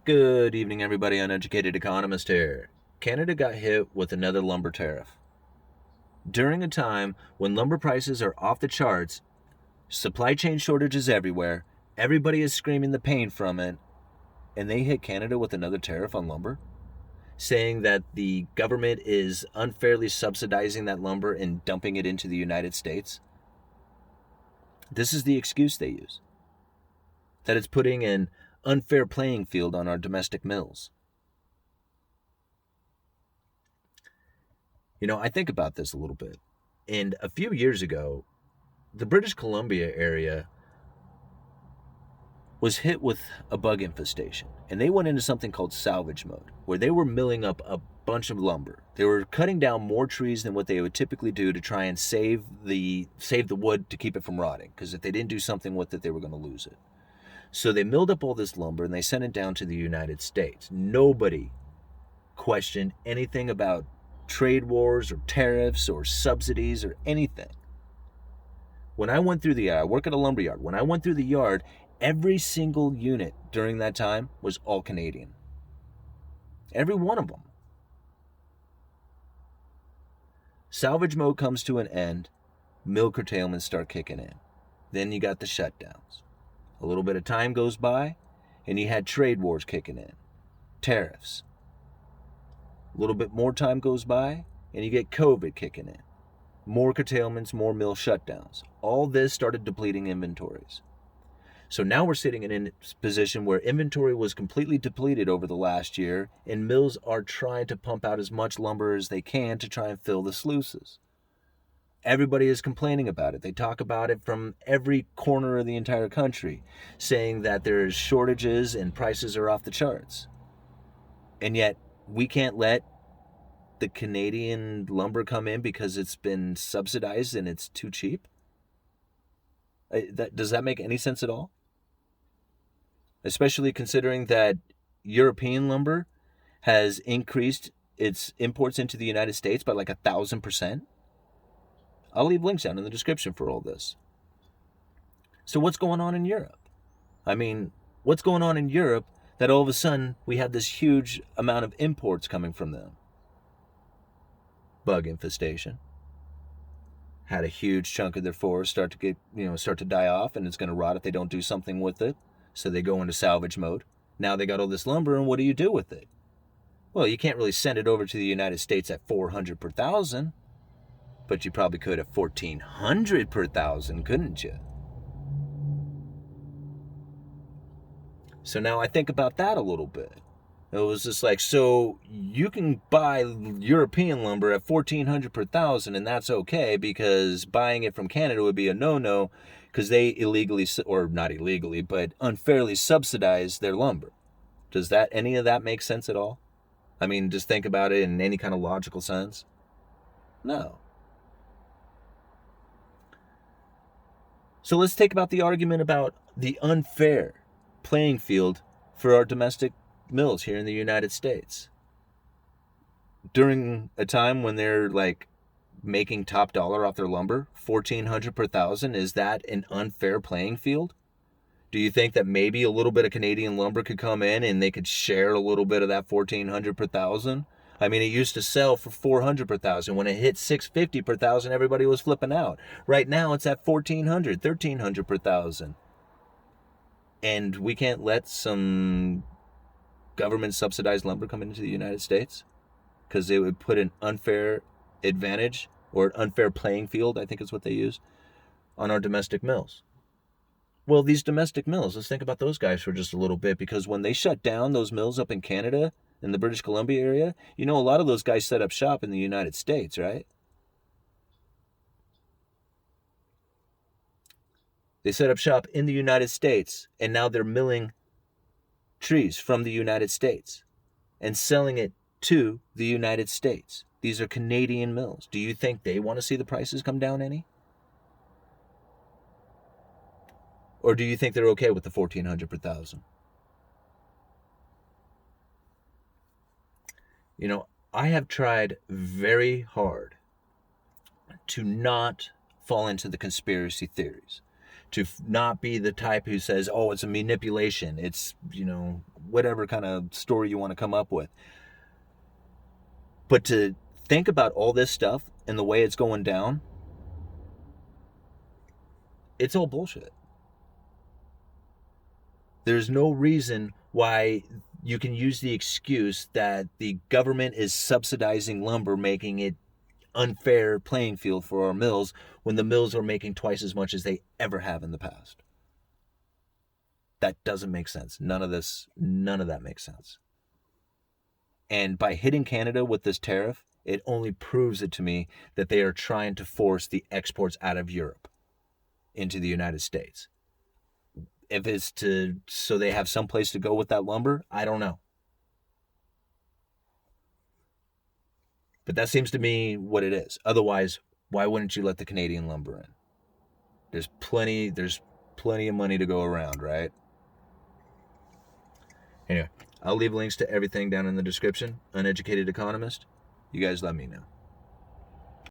Good evening, everybody. Uneducated Economist here. Canada got hit with another lumber tariff. During a time when lumber prices are off the charts, supply chain shortages everywhere, everybody is screaming the pain from it, and they hit Canada with another tariff on lumber, saying that the government is unfairly subsidizing that lumber and dumping it into the United States. This is the excuse they use, that it's putting an unfair playing field on our domestic mills. I think about this a little bit. And a few years ago, the British Columbia area was hit with a bug infestation. And they went into something called salvage mode, where they were milling up a bunch of lumber. They were cutting down more trees than what they would typically do to try and save the wood to keep it from rotting. Because if they didn't do something with it, they were going to lose it. So they milled up all this lumber and they sent it down to the United States. Nobody questioned anything about trade wars or tariffs or subsidies or anything. When I went through the yard, I work at a lumber yard. When I went through the yard, every single unit during that time was all Canadian. Every one of them. Salvage mode comes to an end. Mill curtailments start kicking in. Then you got the shutdowns. A little bit of time goes by, and you had trade wars kicking in. Tariffs. A little bit more time goes by, and you get COVID kicking in. More curtailments, more mill shutdowns. All this started depleting inventories. So now we're sitting in a position where inventory was completely depleted over the last year, and mills are trying to pump out as much lumber as they can to try and fill the sluices. Everybody is complaining about it. They talk about it from every corner of the entire country, saying that there's shortages and prices are off the charts. And yet, we can't let the Canadian lumber come in because it's been subsidized and it's too cheap? Does that make any sense at all? Especially considering that European lumber has increased its imports into the United States by like 1,000%. I'll leave links down in the description for all this. So what's going on in Europe? What's going on in Europe that all of a sudden we have this huge amount of imports coming from them? Bug infestation. Had a huge chunk of their forest start to die off, and it's going to rot if they don't do something with it. So they go into salvage mode. Now they got all this lumber, and what do you do with it? Well, you can't really send it over to the United States at $400 per thousand, but you probably could at $1,400 per thousand, couldn't you? So now I think about that a little bit. It was just like, so you can buy European lumber at $1,400 per thousand, and that's okay because buying it from Canada would be a no-no because they illegally, or not illegally, but unfairly subsidize their lumber. Does any of that make sense at all? Just think about it in any kind of logical sense. No. So let's take about the argument about the unfair playing field for our domestic mills here in the United States. During a time when they're like making top dollar off their lumber, $1,400 per thousand, is that an unfair playing field? Do you think that maybe a little bit of Canadian lumber could come in and they could share a little bit of that $1,400 per thousand? It used to sell for $400 per thousand. When it hit $650 per thousand, everybody was flipping out. Right now, it's at $1,400, $1,300 per thousand. And we can't let some government subsidized lumber come into the United States because it would put an unfair advantage or an unfair playing field, I think is what they use, on our domestic mills. Well, these domestic mills, let's think about those guys for just a little bit, because when they shut down those mills up in Canada, in the British Columbia area, a lot of those guys set up shop in the United States, right? They set up shop in the United States, and now they're milling trees from the United States and selling it to the United States. These are Canadian mills. Do you think they want to see the prices come down any? Or do you think they're okay with the $1,400 per thousand? I have tried very hard to not fall into the conspiracy theories, to not be the type who says, oh, it's a manipulation. It's, whatever kind of story you want to come up with. But to think about all this stuff and the way it's going down, it's all bullshit. There's no reason why you can use the excuse that the government is subsidizing lumber, making it unfair playing field for our mills, when the mills are making twice as much as they ever have in the past. That doesn't make sense. None of that makes sense. And by hitting Canada with this tariff, it only proves it to me that they are trying to force the exports out of Europe into the United States. If it's so they have some place to go with that lumber, I don't know. But that seems to me what it is. Otherwise, why wouldn't you let the Canadian lumber in? There's plenty of money to go around, right? Anyway, I'll leave links to everything down in the description. Uneducated Economist. You guys let me know.